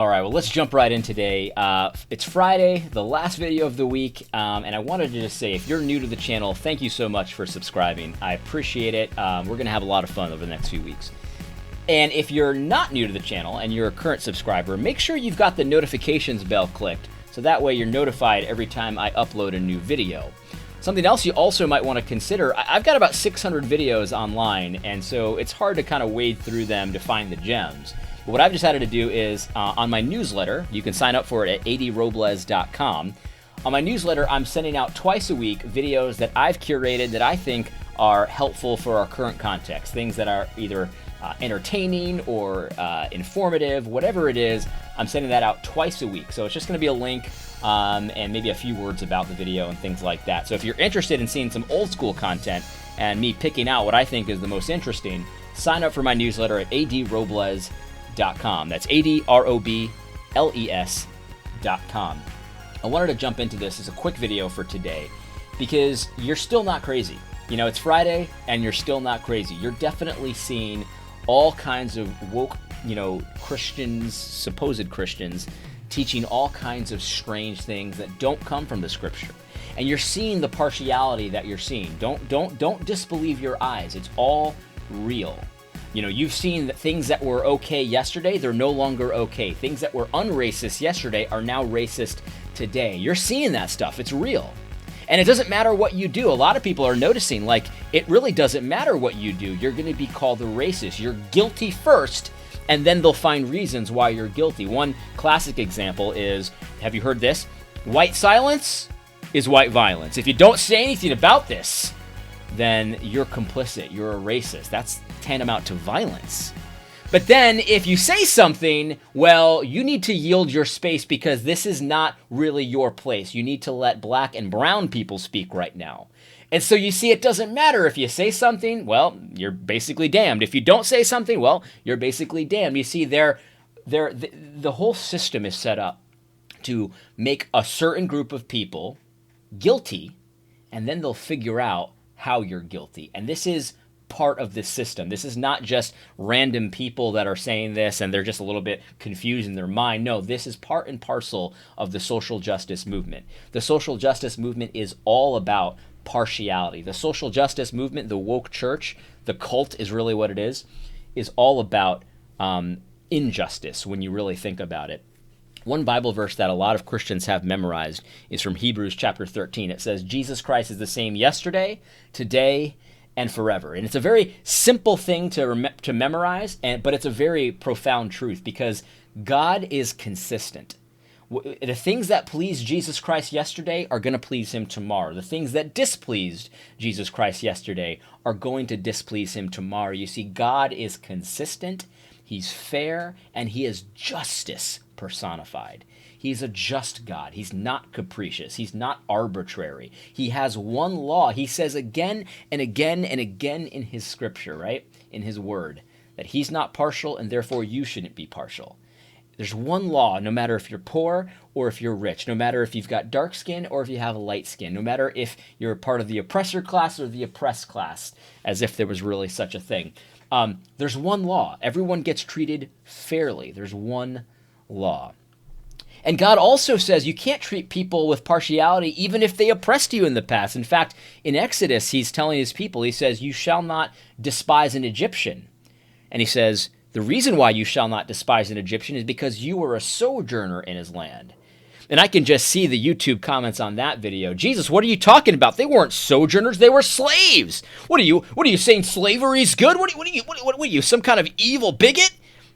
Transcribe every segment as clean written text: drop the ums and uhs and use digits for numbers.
All right, well, let's jump right in today. It's Friday, the last video of the week, and I wanted to just say, if you're new to the channel, thank you so much for subscribing. I appreciate it. We're going to have a lot of fun over the next few weeks. And if you're not new to the channel and you're a current subscriber, make sure you've got the notifications bell clicked, so that way you're notified every time I upload a new video. Something else you also might want to consider, I've got about 600 videos online, and so it's hard to kind of wade through them to find the gems. But what I've decided to do is, on my newsletter, you can sign up for it at adrobles.com. On my newsletter, I'm sending out twice a week videos that I've curated that I think are helpful for our current context. Things that are either entertaining or informative, whatever it is, I'm sending that out twice a week. So it's just going to be a link and maybe a few words about the video and things like that. So if you're interested in seeing some old school content and me picking out what I think is the most interesting, sign up for my newsletter at adrobles.com. That's adrobles.com. I wanted to jump into this as a quick video for today because you're still not crazy. You know, it's Friday and you're still not crazy. You're definitely seeing all kinds of woke, Christians, supposed Christians, teaching all kinds of strange things that don't come from the scripture. And you're seeing the partiality that you're seeing. Don't disbelieve your eyes. It's all real. You know, you've seen that things that were okay yesterday, they're no longer okay. Things that were unracist yesterday are now racist today. You're seeing that stuff. It's real. And it doesn't matter what you do. A lot of people are noticing, like, it really doesn't matter what you do. You're going to be called a racist. You're guilty first, and then they'll find reasons why you're guilty. One classic example is, have you heard this? White silence is white violence. If you don't say anything about this, then you're complicit. You're a racist. That's tantamount to violence. But then if you say something, well, you need to yield your space because this is not really your place. You need to let black and brown people speak right now. And so you see, it doesn't matter if you say something, well, you're basically damned. If you don't say something, well, you're basically damned. You see, the whole system is set up to make a certain group of people guilty, and then they'll figure out how you're guilty. And this is part of this system. This is not just random people that are saying this and they're just a little bit confused in their mind. No, this is part and parcel of the social justice movement. The social justice movement is all about partiality. The social justice movement, the woke church, the cult is really what it is all about injustice when you really think about it. One Bible verse that a lot of Christians have memorized is from Hebrews chapter 13. It says, Jesus Christ is the same yesterday, today, and forever. And it's a very simple thing to memorize, but it's a very profound truth because God is consistent. The things that pleased Jesus Christ yesterday are going to please him tomorrow. The things that displeased Jesus Christ yesterday are going to displease him tomorrow. You see, God is consistent, he's fair, and he is justice personified. He's a just God. He's not capricious. He's not arbitrary. He has one law. He says again and again and again in his scripture, right? In his word, that he's not partial and therefore you shouldn't be partial. There's one law, no matter if you're poor or if you're rich, no matter if you've got dark skin or if you have a light skin, no matter if you're part of the oppressor class or the oppressed class, as if there was really such a thing. There's one law. Everyone gets treated fairly. There's one law. And God also says you can't treat people with partiality even if they oppressed you in the past. In fact, in Exodus, he's telling his people, he says, you shall not despise an Egyptian. And he says, the reason why you shall not despise an Egyptian is because you were a sojourner in his land. And I can just see the YouTube comments on that video. Jesus, what are you talking about? They weren't sojourners, they were slaves. What are you saying slavery is good? What are you, some kind of evil bigot?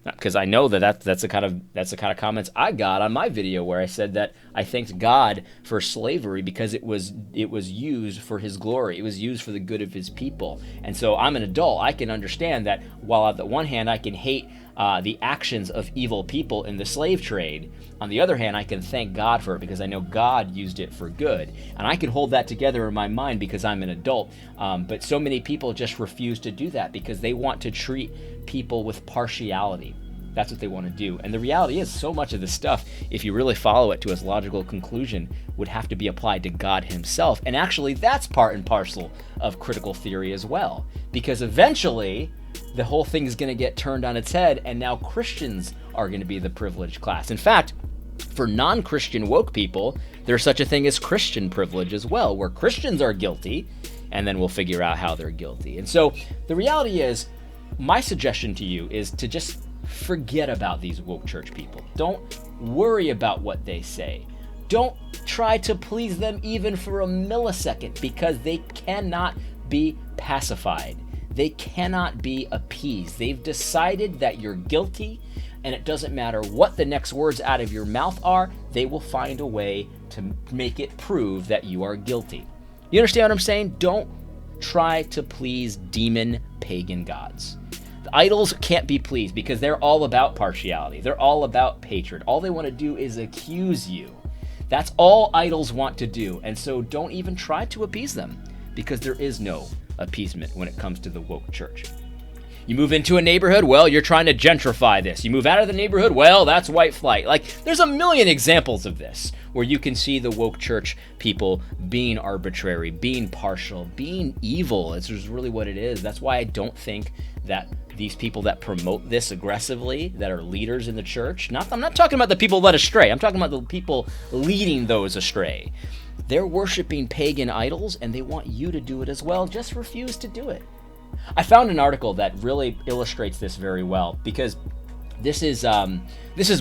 Because I know that's the kind of comments I got on my video where I said that I thanked God for slavery because it was used for his glory. It was used for the good of his people. And so I'm an adult. I can understand that while on the one hand I can hate the actions of evil people in the slave trade, on the other hand I can thank God for it because I know God used it for good. And I can hold that together in my mind because I'm an adult. But so many people just refuse to do that because they want to treat people with partiality. That's what they want to do. And the reality is, so much of this stuff, if you really follow it to its logical conclusion, would have to be applied to God himself. And actually, that's part and parcel of critical theory as well. Because eventually, the whole thing is going to get turned on its head, and now Christians are going to be the privileged class. In fact, for non-Christian woke people, there's such a thing as Christian privilege as well, where Christians are guilty, and then we'll figure out how they're guilty. And so the reality is, my suggestion to you is to just forget about these woke church people. Don't worry about what they say. Don't try to please them even for a millisecond, because they cannot be pacified. They cannot be appeased. They've decided that you're guilty, and it doesn't matter what the next words out of your mouth are, they will find a way to make it prove that you are guilty. You understand what I'm saying? Don't try to please demon pagan gods. The idols can't be pleased because they're all about partiality. They're all about hatred. All they want to do is accuse you. That's all idols want to do. And so don't even try to appease them, because there is no appeasement when it comes to the woke church. You move into a neighborhood, well, you're trying to gentrify this. You move out of the neighborhood, well, that's white flight. Like, there's a million examples of this where you can see the woke church people being arbitrary, being partial, being evil. It's just really what it is. That's why I don't think that these people that promote this aggressively, that are leaders in the church, I'm not talking about the people led astray. I'm talking about the people leading those astray. They're worshiping pagan idols, and they want you to do it as well. Just refuse to do it. I found an article that really illustrates this very well, because this is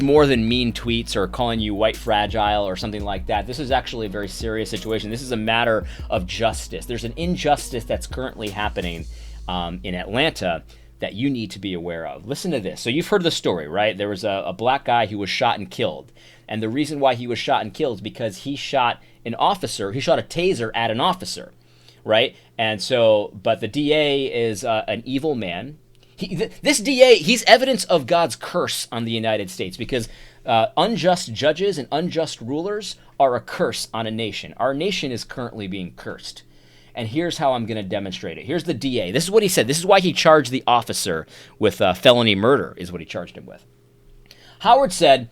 more than mean tweets or calling you white fragile or something like that. This is actually a very serious situation. This is a matter of justice. There's an injustice that's currently happening in Atlanta that you need to be aware of. Listen to this. So you've heard the story, right? There was a black guy who was shot and killed. And the reason why he was shot and killed is because he shot an officer. He shot a taser at an officer, right? And so, but the DA is an evil man. This DA, he's evidence of God's curse on the United States, because unjust judges and unjust rulers are a curse on a nation. Our nation is currently being cursed. And here's how I'm going to demonstrate it. Here's the DA. This is what he said. This is why he charged the officer with felony murder, is what he charged him with. Howard said,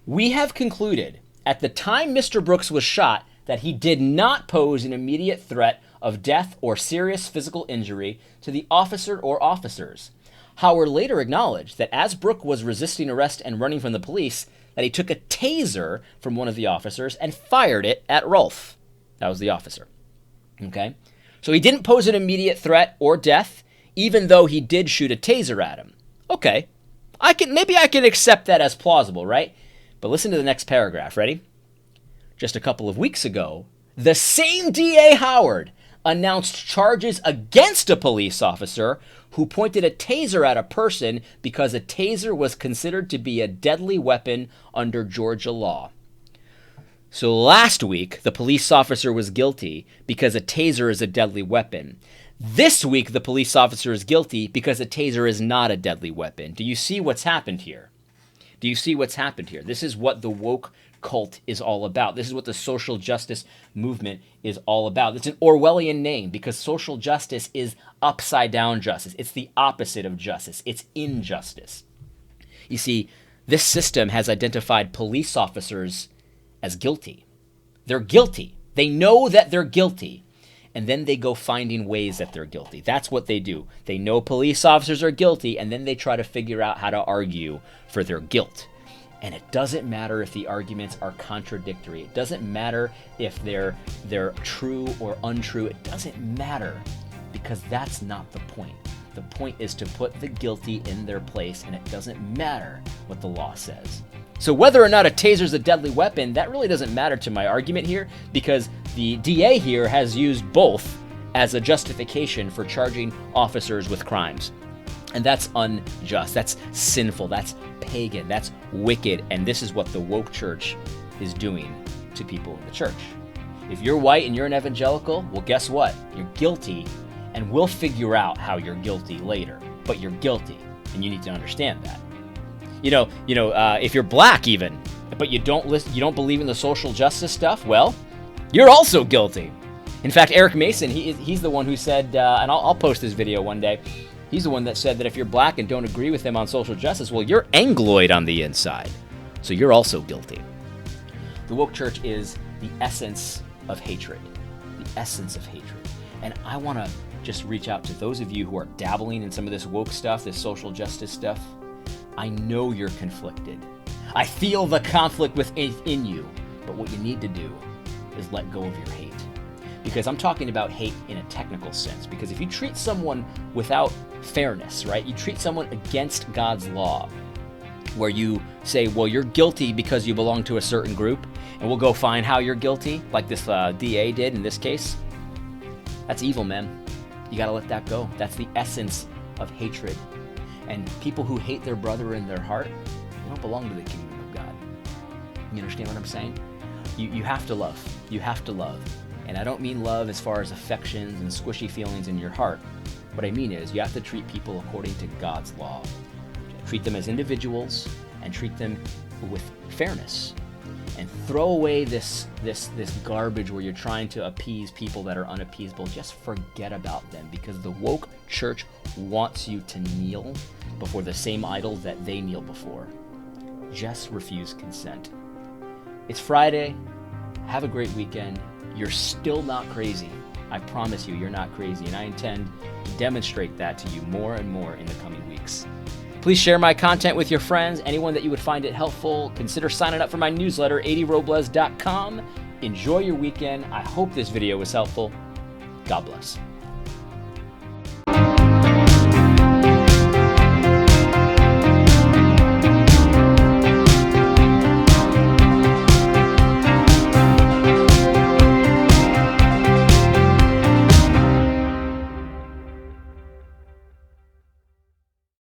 "We have concluded at the time Mr. Brooks was shot that he did not pose an immediate threat of death or serious physical injury to the officer or officers." Howard later acknowledged that as Brooks was resisting arrest and running from the police, that he took a taser from one of the officers and fired it at Rolfe. That was the officer. Okay? So he didn't pose an immediate threat or death, even though he did shoot a taser at him. Okay. Maybe I can accept that as plausible, right? But listen to the next paragraph. Ready? Just a couple of weeks ago, the same DA Howard announced charges against a police officer who pointed a taser at a person because a taser was considered to be a deadly weapon under Georgia law. So last week, the police officer was guilty because a taser is a deadly weapon. This week, the police officer is guilty because a taser is not a deadly weapon. Do you see what's happened here? Do you see what's happened here? This is what the woke cult is all about. This is what the social justice movement is all about. It's an Orwellian name because social justice is upside down justice. It's the opposite of justice. It's injustice. You see, this system has identified police officers as guilty. They're guilty. They know that they're guilty. And then they go finding ways that they're guilty. That's what they do. They know police officers are guilty, and then they try to figure out how to argue for their guilt. And it doesn't matter if the arguments are contradictory. It doesn't matter if they're true or untrue. It doesn't matter, because that's not the point. The point is to put the guilty in their place, and it doesn't matter what the law says. So whether or not a taser is a deadly weapon, that really doesn't matter to my argument here, because the DA here has used both as a justification for charging officers with crimes. And that's unjust. That's sinful. That's pagan. That's wicked. And this is what the woke church is doing to people in the church. If you're white and you're an evangelical, well, guess what? You're guilty, and we'll figure out how you're guilty later. But you're guilty, and you need to understand that. If you're black even, but you don't believe in the social justice stuff, well, you're also guilty. In fact, Eric Mason, he's the one who said, and I'll post this video one day, he's the one that said that if you're black and don't agree with him on social justice, well, you're Angloid on the inside. So you're also guilty. The woke church is the essence of hatred. The essence of hatred. And I want to just reach out to those of you who are dabbling in some of this woke stuff, this social justice stuff. I know you're conflicted. I feel the conflict within you, but what you need to do is let go of your hate. Because I'm talking about hate in a technical sense. Because if you treat someone without fairness, right? You treat someone against God's law, where you say, well, you're guilty because you belong to a certain group, and we'll go find how you're guilty, like this DA did in this case. That's evil, man. You gotta let that go. That's the essence of hatred. And people who hate their brother in their heart, they don't belong to the kingdom of God. You understand what I'm saying? You have to love. You have to love. And I don't mean love as far as affections and squishy feelings in your heart. What I mean is you have to treat people according to God's law. Treat them as individuals and treat them with fairness. And throw away this garbage where you're trying to appease people that are unappeasable. Just forget about them, because the woke church wants you to kneel before the same idols that they kneel before. Just refuse consent. It's Friday. Have a great weekend. You're still not crazy. I promise you, you're not crazy, and I intend to demonstrate that to you more and more in the coming weeks. Please share my content with your friends. Anyone that you would find it helpful, consider signing up for my newsletter, 80robles.com. Enjoy your weekend. I hope this video was helpful. God bless.